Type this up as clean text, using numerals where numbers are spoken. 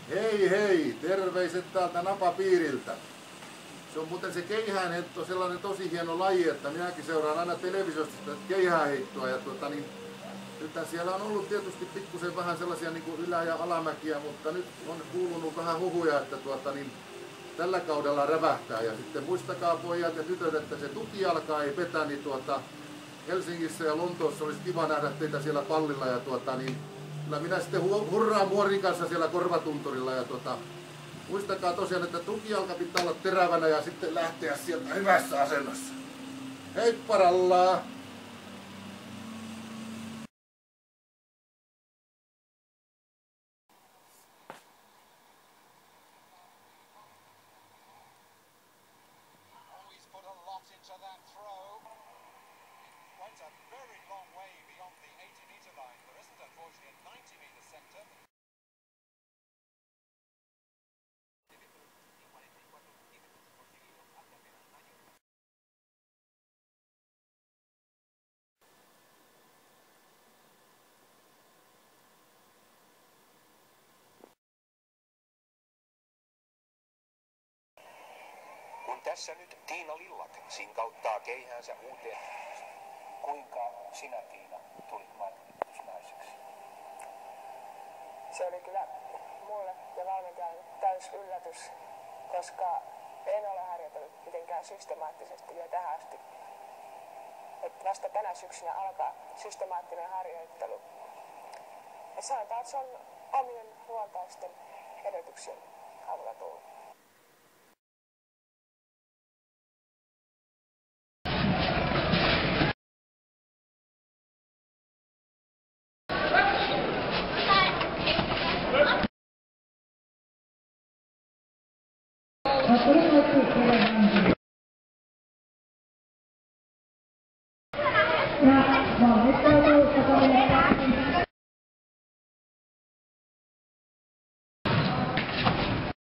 Hei hei, terveiset täältä napapiiriltä. Se on muuten se keihäänheitto sellainen tosi hieno laji, että minäkin seuraan aina televisiosta sitä keihäänheittoa. Ja nythän siellä on ollut tietysti pikkusen vähän sellaisia niin kuin ylä- ja alamäkiä, mutta nyt on kuulunut vähän huhuja, että tällä kaudella rävähtää. Ja sitten muistakaa pojat ja tytöt, että se tukijalka ei petä, niin Helsingissä ja Lontoossa olisi kiva nähdä teitä siellä pallilla. Ja kyllä minä sitten hurraan muorin kanssa siellä korvatunturilla. Ja muistakaa tosiaan, että tukijalka pitää olla terävänä ja sitten lähteä sieltä hyvässä asennossa. Heipparallaa! Went a very long way beyond the 80-metre line. There isn't, unfortunately, a 90-metre sector. Kun tässä nyt Tiina Lillak sinkauttaa keihäänsä uuteen. Kuinka sinä, Tiina, tulit maailmanennätysnaiseksi? Se oli kyllä mulle ja valmentajalle täys yllätys, koska en ole harjoitellut mitenkään systemaattisesti vielä tähän asti. Et vasta tänä syksynä alkaa systemaattinen harjoittelu. Ja sanotaan, että se on omien luontaisten edellytyksien avulla tullut. Ja